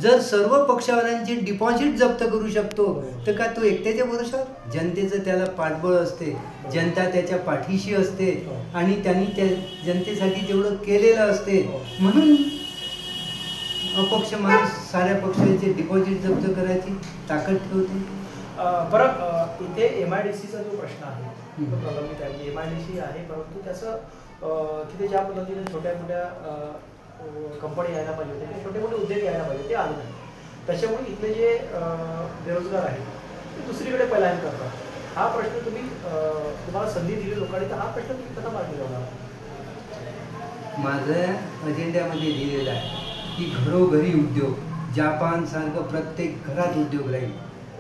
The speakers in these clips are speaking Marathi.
जर सर्व पक्षावाल्यांची डिपॉझिट जप्त करू शकतो तर का तो एकट्याच्या भरोशावर? जनतेचं त्याला पाठबळ असते, जनता त्याच्या पाठीशी असते आणि त्यांनी त्या जनतेसाठी तेवढं केलेलं असते. म्हणून अपक्ष माणूस साऱ्या पक्षाचे डिपॉझिट जप्त करायची ताकद ठेवते. बरं, इथे MIDCचा जो प्रश्न आहे तो प्रलंबित आहे. MIDC आहे, परंतु त्याचं तिथे ज्या पद्धतीने छोट्या मोठ्या कंपनी यायला पाहिजे होते, छोटे मोठे उद्योग यायला पाहिजे, ते आले नाही. त्याच्यामुळे इथले जे बेरोजगार आहेत ते दुसरीकडे पलायन करतात. हा प्रश्न तुम्हाला संधी दिली लोकांनी, तर हा प्रश्न तुम्ही कसा मार्गी लावणार? माझ्या अजेंड्यामध्ये लिहिलेलं आहे की घरोघरी उद्योग, जपानसारखं प्रत्येक घरात उद्योग राहील.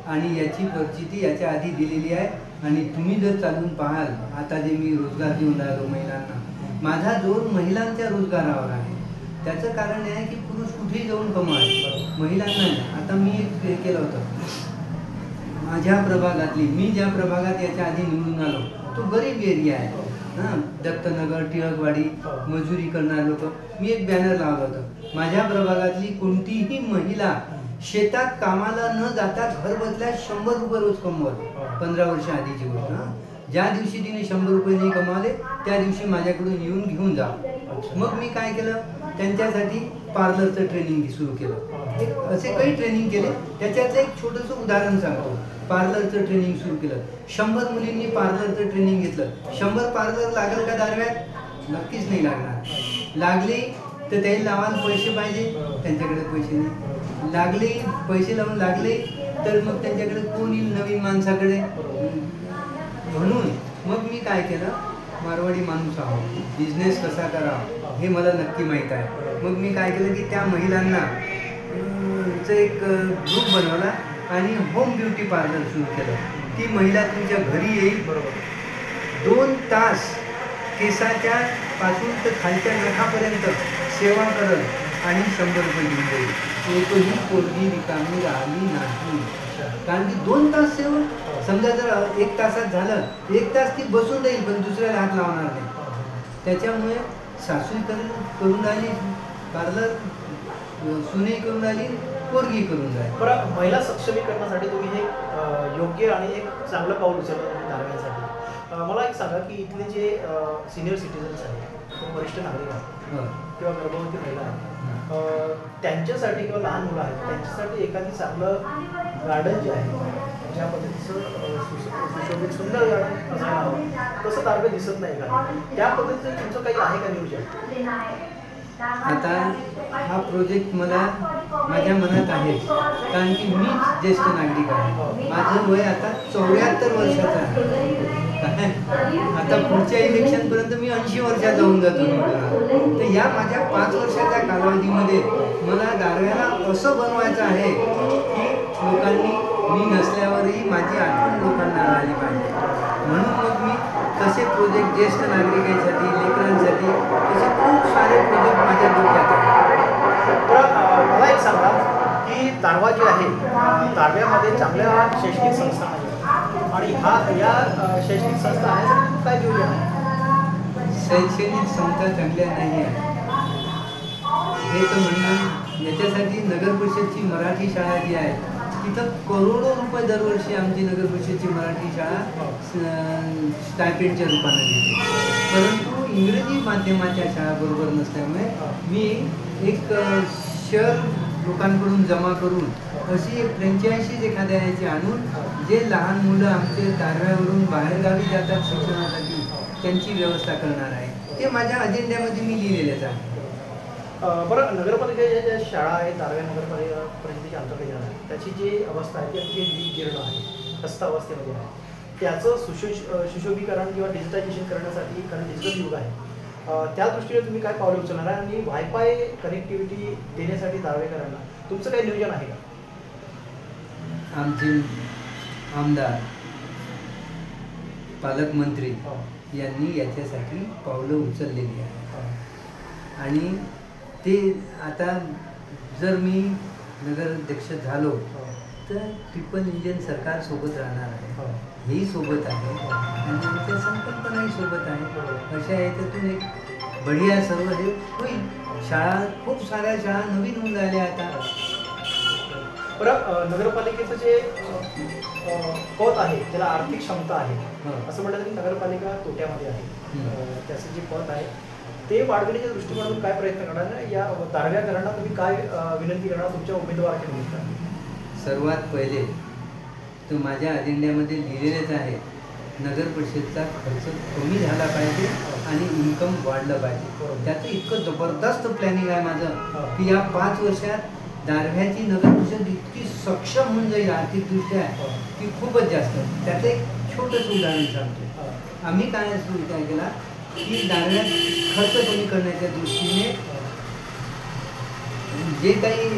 आणि याची परिस्थिती याच्या आधी दिलेली आहे. आणि तुम्ही जर चालून पाहाल, आता जे मी रोजगार देऊन राहिलो महिलांना, माझा जोर महिलांच्या रोजगारावर आहे. त्याचं कारण आहे की पुरुष कुठेही जाऊन कमवाल, महिलांना नाही. आता मी एक हे केलं होतं, माझ्या प्रभागातली, मी ज्या प्रभागात याच्या आधी निवडून आलो तो गरीब एरिया आहे, दत्तनगर, टिळकवाडी, मजुरी करणारे लोक. मी एक बॅनर लावलं होतं, माझ्या प्रभागातली कोणतीही महिला शेतात कामाला न जाता घर बसल्या 100 रुपये रोज कमवत. 15 वर्ष आधीची गोष्ट. ज्या दिवशी तिने 100 रुपये नाही कमावले त्या दिवशी माझ्याकडून येऊन घेऊन जा. मग मी काय केलं, त्यांच्यासाठी पार्लरचं ट्रेनिंग सुरू केलं. असे काही ट्रेनिंग केले. त्याच्यातलं एक छोटंसं उदाहरण सांगतो. पार्लरचं ट्रेनिंग सुरू केलं. 100 मुलींनी पार्लरचं ट्रेनिंग घेतलं. 100 पार्लर लागेल का दारव्यात? नक्कीच नाही लागणार. लागले तर त्याला लावायला पैसे पाहिजे, त्यांच्याकडे पैसे नाही. लागले पैसे लावून लागले तर मग त्यांच्याकडे कोण येईल नवीन माणसाकडे? म्हणून मग मी काय केलं, मारवाडी माणूस आहोत, बिझनेस कसा करावा हे मला नक्की माहीत आहे. मग मी काय केलं की त्या महिलांना एक ग्रुप बनवला आणि होम ब्युटी पार्लर सुरू केलं. ती महिला तुमच्या घरी येईल, 2 तास केसाच्या पासून तर खालच्या नखापर्यंत सेवा करल आणि 100 रुपये घेऊन जाईल. एकही पोरगी रिकामी राहिली नाही. कारण की 2 तास सेवा, समजा जर 1 तासात झालं, 1 तास ती बसून राहील पण दुसऱ्याला हात लावणार नाही. त्याच्यामुळे सासू करून राहिली पार्लर, सुने करून राहिली, पोरगी करून राहिली. बरं, महिला सक्षमीकरणासाठी तुम्ही हे योग्य आणि एक चांगलं पाऊल उचललं धारव्यासाठी. मला एक सांगा की इथले जे सिनियर सिटीजन्स आहेत, वरिष्ठ नागरिक आहेत किंवा गर्भवती महिला आहेत, त्यांच्यासाठी किंवा लहान मुलं आहेत त्यांच्यासाठी एखादी चांगलं गार्डन जे आहे, ज्या पद्धतीचं सुशोभित सुंदर गार्डन असायला हवं, तसं दारवे दिसत नाही का? त्या पद्धतीचं तुमचं काही आहे का नियोजन? आता हा प्रोजेक्ट मला माझ्या मनात आहे, कारण की मीच ज्येष्ठ नागरिक आहे. माझं वय आता 74 वर्षाचं आहे. आता पुढच्या इलेक्शनपर्यंत मी 80 वर्षात जाऊन जातो. तर या माझ्या 5 वर्षाच्या कालावधीमध्ये मला दारव्याला असं बनवायचं आहे की लोकांनी, मी नसल्यावरही माझी आठवण लोकांना राहिली पाहिजे. म्हणून मग मी तसे प्रोजेक्ट ज्येष्ठ नागरिकांसाठी, लेकरांसाठी तसे खूप सारे प्रोजेक्ट माझ्या डोक्यात आहेत. तर मला एक सांगा की दारवा जे आहे, दारव्यामध्ये चांगल्या शैक्षणिक संस्था आहेत आणि या शैक्षणिक संस्था आहे, काय नियोजन आहे? शैक्षणिक संस्था चांगल्या नाही आहे हे तर म्हणणं. याच्यासाठी नगर परिषदची मराठी शाळा जी आहे तिथं करोडो रुपये दरवर्षी आमची नगर परिषदची मराठी शाळा स्टायपेंडच्या रूपाने देते. परंतु इंग्रजी माध्यमाच्या शाळा बरोबर नसल्यामुळे मी एक शहर लोकांकडून जमा करून अशी एक फ्रँचायझी एखाद्या याची आणून जे लहान मुलं आमचे दारव्यावरून बाहेरगावी जातात शिक्षणासाठी त्यांची व्यवस्था करणार आहे. ते माझ्या अजेंड्यामध्ये मी लिहिलेलंच आहे. बरं, नगरपालिकेच्या ज्या शाळा आहेत, दारव्या नगरपालिकेच्या अंतर्गत आहे, त्याची जी अवस्था आहे ती अगदी जीर्ण आहे, खस्ता अवस्थेमध्ये आहे. त्याचं सुशोभीकरण किंवा डिजिटायझेशन करण्यासाठी, कारण डिजिटल युग आहे, त्या दृष्टीने तुम्ही काय पावले उचलणार आहे? आणि वायफाय कनेक्टिव्हिटी देण्यासाठी दारवेकरांना तुमचं काही नियोजन आहे का? आमचे आमदार, पालकमंत्री यांनी याच्यासाठी पावलं उचललेली आहे. आणि ते आता जर मी नगराध्यक्ष झालो तर ट्रिपल इंजिन सरकार सोबत राहणार आहे, हेही सोबत आहे आणि आमच्या संकल्पनाही सोबत आहे. अशा याच्यातून एक बढिया सर्व हे होईल. शाळा, खूप साऱ्या शाळा नवीन होऊन राहिल्या आता. बरं, नगरपालिकेचं जे पत आहे त्याला आर्थिक क्षमता आहे, असं म्हटलं तरी नगरपालिका तोट्यामध्ये आहे. त्याचं जे पत आहे ते वाढवण्याच्या दृष्टिकोनातून काय प्रयत्न करणार, या दारव्या घरांना तुम्ही काय विनंती करणार तुमच्या उमेदवाराच्या निमित्ताने? सर्वात पहिले तर माझ्या अजेंड्यामध्ये लिहिलेलेच आहे, नगर परिषदचा खर्च कमी झाला पाहिजे आणि इन्कम वाढलं पाहिजे. त्याचं इतकं जबरदस्त प्लॅनिंग आहे माझं की या 5 वर्षात दारव्याची नगर परिषद इतकी सक्षम होऊन जाईल आर्थिकदृष्ट्या की खूपच जास्त. त्याचं एक छोटंसं उदाहरण सांगतो. आम्ही काय विचार केला की दारव्यात खर्च कमी करण्याच्या दृष्टीने जे काही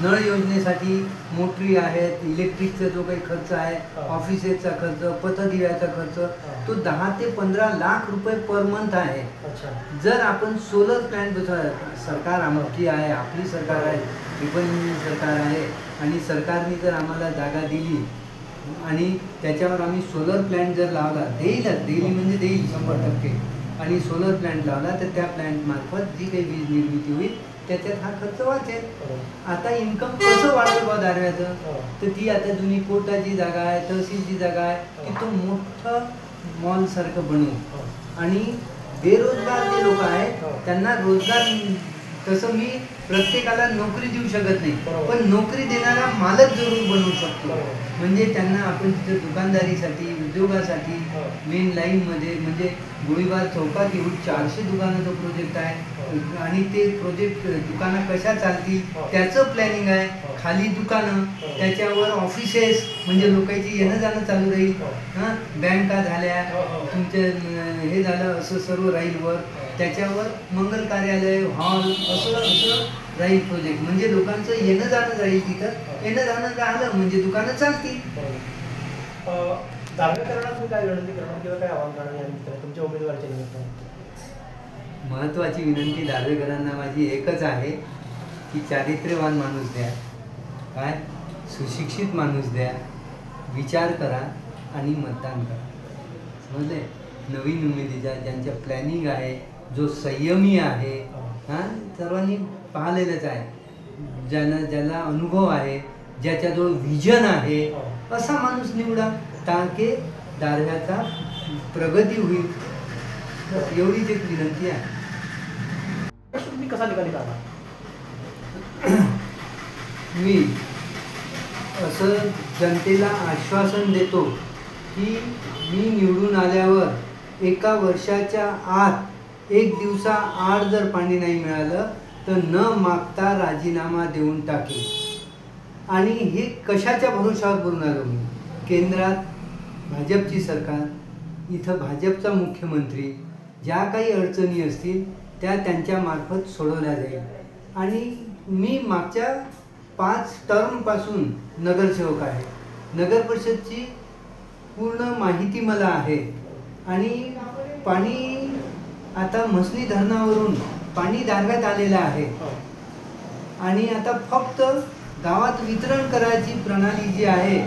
नळ योजनेसाठी मोटरी आहेत, इलेक्ट्रिकचा जो काही खर्च आहे, ऑफिसेसचा खर्च, पथदिव्याचा खर्च, तो 10 ते 15 लाख रुपये पर मंथ आहे. जर आपण सोलर प्लॅन्ट, सरकार आमची आहे, आपली सरकार आहे, विपणन सरकार आहे, आणि सरकारने जर आम्हाला जागा दिली आणि त्याच्यावर आम्ही सोलर प्लॅन्ट जर लावला, देईल म्हणजे देईल 100%, आणि सोलर प्लॅन्ट लावला तर त्या प्लॅन्ट मार्फत जी काही वीज निर्मिती होईल त्याच्यात हा खर्च वाचेल. आता इन्कम कसं वाढेल बा दारव्याचं, तर ती आता जुनी कोर्टाची जागा आहे, तहसीलची जागा आहे, तिथं मोठं मॉलसारखं बनवू आणि बेरोजगार जे लोक आहेत त्यांना रोजगार. तसं मी प्रत्येकाला नोकरी देऊ शकत नाही, पण नोकरी देणारा मालक जरूर बनवू शकतो. म्हणजे त्यांना आपण तिथं दुकानदारीसाठी, उद्योगासाठी मेन लाईनमध्ये, म्हणजे गोळीबार चौकात येऊन 400 दुकानाचा प्रोजेक्ट आहे आणि ते प्रोजेक्ट दुकानं कशा चालतील त्याचं प्लॅनिंग आहे. खाली दुकानं, त्याच्यावर ऑफिसेस, म्हणजे लोकांची येणं जाणं चालू राहील. बँका झाल्या, तुमचं हे झालं, असं सर्व राहील वर. त्याच्यावर मंगल कार्यालय, हॉल, असं राहील प्रोजेक्ट. म्हणजे लोकांचं येणं जाणं राहील, तिथं येणं जाणं राहिलं म्हणजे दुकानं चालतील. दारव्याकरणात तुम्ही काय विनंती करणार किंवा काय आवाहन करणार या निमित्ताने तुमच्या उमेदवाराच्या निमित्ताने? महत्त्वाची विनंती दारव्याकरांना माझी एकच आहे की चारित्र्यवान माणूस द्या, काय सुशिक्षित माणूस द्या, विचार करा आणि मतदान करा. समजले? नवीन उमेदीचा ज्यांच्या प्लॅनिंग आहे, जो संयमी आहे, सर्वांनी पाहिलेलंच आहे, ज्याला अनुभव आहे, ज्याच्याजवळ विजन आहे, असा माणूस निवडा, ताके दारव्याचा प्रगती होईल. एवढीच एक विनंती आहे. तुम्ही कसा निकाली काढला? मी असं जनतेला आश्वासन देतो की मी निवडून आल्यावर 1 वर्षाच्या आत, 1 दिवसाआड जर पाणी नाही मिळालं तर न मागता राजीनामा देऊन टाकेल. आणि हे कशाच्या भरोशावर बोलून आलो मी? केंद्रात भाजपची सरकार, इथं भाजपचा मुख्यमंत्री, ज्या काही अडचणी असतील त्या त्यांच्या मार्फत सोडवल्या जाईल. आणि मी मागच्या 5 टर्मपासून नगरसेवक आहे. नगर परिषदची पूर्ण माहिती मला आहे. आणि पाणी आता म्हसनी धरणावरून पाणी दारव्यात आलेलं आहे आणि आता फक्त गावात वितरण करायची प्रणाली जी आहे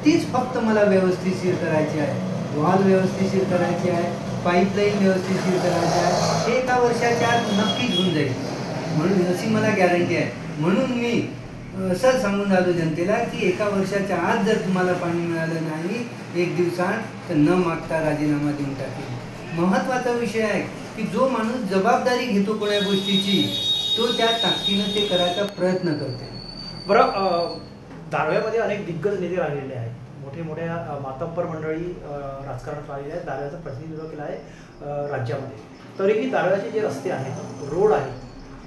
तीच फक्त मला व्यवस्थितशीर करायची आहे. वॉल व्यवस्थितशीर करायची आहे, पाईपलाईन व्यवस्थितशीर करायची आहे. हे 1 वर्षाच्या आत नक्कीच होऊन जाईल, म्हणून अशी मला गॅरंटी आहे. म्हणून मी असं सांगून राहिलो जनतेला की 1 वर्षाच्या आत जर तुम्हाला पाणी मिळालं नाही 1 दिवसात तर न मागता राजीनामा देऊन टाकेल. महत्त्वाचा विषय आहे की जो माणूस जबाबदारी घेतो कोण्या गोष्टीची तो त्या ताकदीनं ते करायचा प्रयत्न करते. बरं, दारव्यामध्ये अनेक दिग्गज नेते राहिलेले आहेत, मोठ्या मातब्बर मंडळी राजकारणात राहिलेले आहेत, दारव्याचं प्रतिनिधित्व केलं आहे राज्यामध्ये. तरीही दारव्याचे जे रस्ते आहेत, रोड आहेत,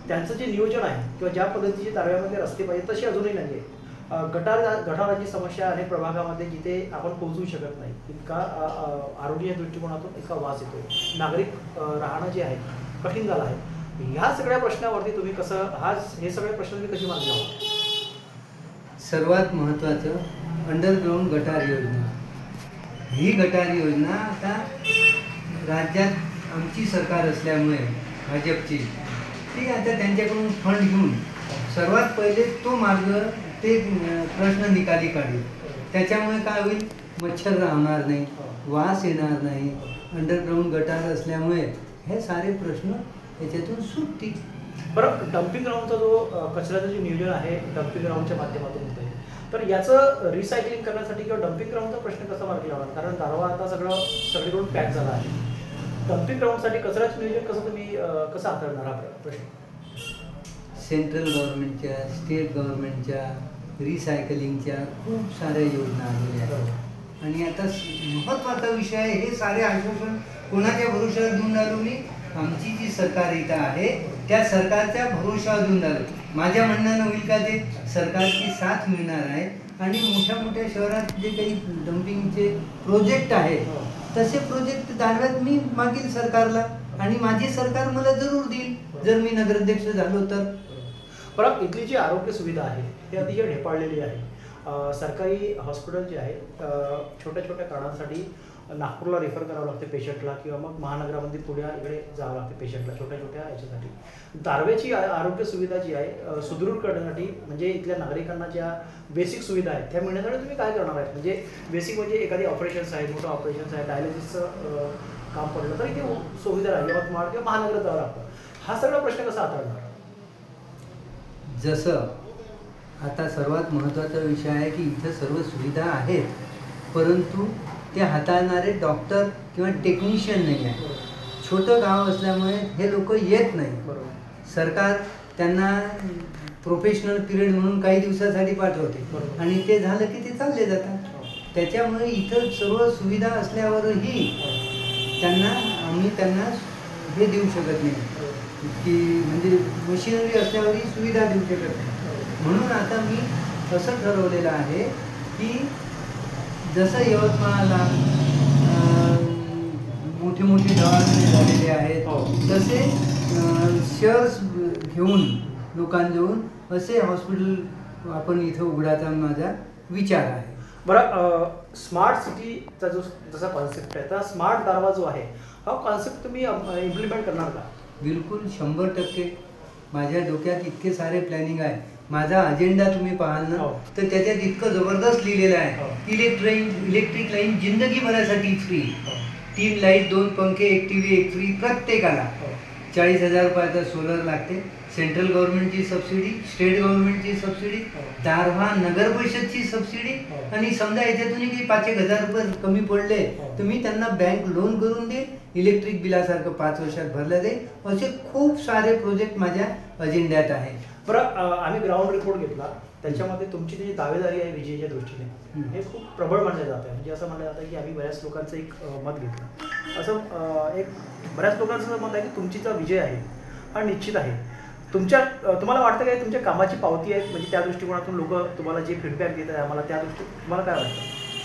त्यांचं जे नियोजन आहे किंवा ज्या पद्धतीचे दारव्यामध्ये रस्ते पाहिजे तसे अजूनही नाही आहे. गटाराची समस्या अनेक प्रभागामध्ये जिथे आपण पोहोचू शकत नाही, इतका आरोग्य दृष्टिकोनातून इतका वास येतो, नागरिक राहणं जे आहे कठीण झालं आहे. ह्या सगळ्या प्रश्नावरती तुम्ही कसं हे सगळे प्रश्न तुम्ही कशी मार्गी लावता? सर्वात महत्त्वाचं अंडरग्राऊंड गटार योजना. ही गटार योजना आता राज्यात आमची सरकार असल्यामुळे भाजपची, ती आता त्यांच्याकडून फंड घेऊन सर्वात पहिले तो मार्ग, ते प्रश्न निकाली काढेल. त्याच्यामुळे काय होईल, मच्छर राहणार नाही, वास येणार नाही. अंडरग्राऊंड गटार असल्यामुळे हे सारे प्रश्न याच्यातून सुटतील. बरं, डम्पिंग ग्राउंडचा जो कचऱ्याचं जे नियोजन आहे डम्पिंग ग्राउंडच्या माध्यमातून होत आहे, तर याचं रिसायकलिंग करण्यासाठी किंवा डम्पिंग ग्राउंडचा प्रश्न कसा मार्गी लावणार? कारण दारवा आता सगळीकडून पॅक झाला आहे. डम्पिंग ग्राउंडसाठी कचऱ्याचं नियोजन कसं तुम्ही कसं हाताळणार हा प्रश्न? सेंट्रल गव्हर्नमेंटच्या, स्टेट गव्हर्नमेंटच्या रिसायकलिंगच्या खूप साऱ्या योजना आलेल्या आहेत. आणि आता महत्त्वाचा विषय आहे, हे सारे आश्वासन कोणाच्या भरोश्यावर देऊन आलो मी? आमची जी सरकार इथं आहे त्या सरकारच्या भरोश्यावर देऊन आलो. माझ्या म्हणण्यानं होईल का? ते सरकारची साथ मिळणार आहे आणि मोठ्या मोठ्या शहरात जे काही डम्पिंगचे प्रोजेक्ट आहेत तसे प्रोजेक्ट दाखव्यात मी मागील सरकारला आणि माझी सरकार मला जरूर देईल जर मी नगराध्यक्ष झालो तर. बरं, इथली जी आरोग्य सुविधा आहे ती अतिशय ढेपाळलेली आहे. सरकारी हॉस्पिटल जे आहे छोट्या छोट्या कारणांसाठी नागपूरला रेफर करावं लागते पेशंटला किंवा मग महानगरामध्ये पुण्या इकडे जावं लागते पेशंटला छोट्या छोट्या याच्यासाठी. दारव्याची आरोग्य सुविधा जी आहे सुदृढ करण्यासाठी म्हणजे इथल्या नागरिकांना ज्या बेसिक सुविधा आहेत त्या मिळण्यासाठी तुम्ही काय करणार आहेत? म्हणजे बेसिक म्हणजे एखादी ऑपरेशन्स आहेत, मोठं ऑपरेशन्स आहे, डायलिसिसचं काम पडलं तर इथे सुविधा राहील, यवतमाळ किंवा महानगरात जावं लागतं. हा सगळा प्रश्न कसा हाताळणार? जसं आता सर्वात महत्त्वाचा विषय आहे की इथं सर्व सुविधा आहेत परंतु ते हाताळणारे डॉक्टर किंवा टेक्निशियन नाही आहे. छोटं गाव असल्यामुळे हे लोक येत नाही. सरकार त्यांना प्रोफेशनल पिरियड म्हणून काही दिवसासाठी पाठवते आणि ते झालं की ते चालले जातात. त्याच्यामुळे इथं सर्व सुविधा असल्यावरही आम्ही त्यांना हे देऊ शकत नाही की म्हणजे मशिनरी असल्यावरही सुविधा देऊ शकत नाही. म्हणून आता मी असं ठरवलेलं आहे की जसं यवतमाळला मोठे मोठे दवाखाने झालेले आहेत तसे शेअर्स घेऊन लोकांजवळून असे हॉस्पिटल आपण इथं उघडायचा माझा विचार आहे. बरं, स्मार्ट सिटीचा जो जसा कॉन्सेप्ट आहे त्या स्मार्ट दारवा जो आहे हा कॉन्सेप्ट तुम्ही इम्प्लिमेंट करणार का? बिलकुल 100%. माझ्या डोक्यात इतके सारे प्लॅनिंग आहे. माझा अजेंडा तुम्ही पाहाल ना तर त्याच्यात इतकं जबरदस्त लिहिलेलं आहे. इलेक्ट्रिक लाईन जिंदगीभरासाठी फ्री, 3 लाईट 2 पंखे 1 TV 1 फ्री प्रत्येकाला. 40,000 रुपयाचा सोलर लागते. सेंट्रल गव्हर्नमेंटची सबसिडी, स्टेट गव्हर्नमेंटची सबसिडी, दारव्हा नगर परिषदची सबसिडी आणि समजा याच्यातून काही 5,000 रुपये कमी पडले तर मी त्यांना बँक लोन करून देईल. इलेक्ट्रिक बिलासारखं 5 वर्षात भरलं जाईल. असे खूप सारे प्रोजेक्ट माझ्या अजेंड्यात आहे. बरं, आम्ही ग्राउंड रिपोर्ट घेतला त्याच्यामध्ये तुमची जी दावेदारी आहे विजयच्या दृष्टीने हे खूप प्रबळ मानलं जात आहे. म्हणजे असं म्हणलं जातं की आम्ही बऱ्याच लोकांचं एक मत घेतलं. असं एक बऱ्याच लोकांचं मत आहे की तुमची विजय आहे हा निश्चित आहे. तुम्हाला वाटतं काय तुमच्या कामाची पावती आहे? म्हणजे त्या दृष्टिकोनातून लोक तुम्हाला जे फीडबॅक देत आहे आम्हाला त्या दृष्टी तुम्हाला काय वाटतं?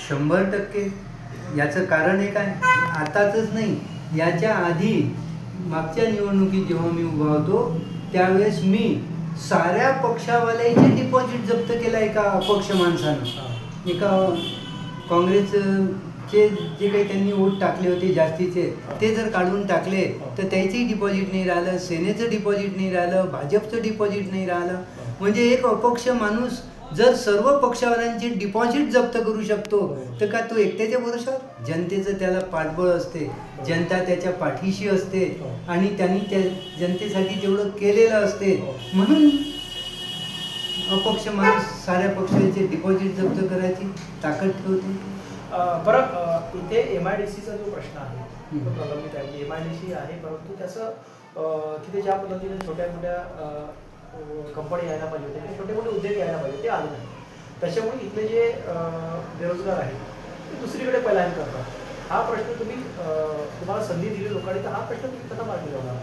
100%. याचं कारण एक आहे, आताच नाही याच्या आधी मागच्या निवडणुकीत जेव्हा मी उभा होतो त्यावेळेस मी साऱ्या पक्षावाल्याचे डिपॉझिट जप्त केला एका अपक्ष माणसानं. एका काँग्रेसचे जे काही त्यांनी वोट टाकले होते जास्तीचे ते जर काढून टाकले तर त्याचंही डिपॉझिट नाही राहिलं, सेनेचं डिपॉझिट नाही राहिलं, भाजपचं डिपॉझिट नाही राहिलं. म्हणजे एक अपक्ष माणूस जर सर्व पक्षावाल्यांचे डिपॉझिट जप्त करू शकतो तर का तो एकट्याच्या भरोशावर? जनतेचं त्याला पाठबळ असते, जनता त्याच्या पाठीशी असते आणि त्यांनी त्या जनतेसाठी तेवढं केलेलं असते. म्हणून अपक्ष माणूस साऱ्या पक्षाचे डिपॉझिट जप्त करायची ताकद ठेवते. बरं, इथे MIDCचा जो प्रश्न आहे तो प्रलंबित आहे. MIDC आहे परंतु त्याचं तिथे ज्या पद्धतीने छोट्या मोठ्या कंपनी यायला पाहिजे होते, छोटे मोठे उद्योग यायला पाहिजे ते आले नाही. त्याच्यामुळे इथले जे बेरोजगार आहेत ते दुसरीकडे पलायन करतात. हा प्रश्न तुम्हाला संधी दिली लोकांनी तर हा प्रश्न तुम्ही कसा मार्गी लावणार?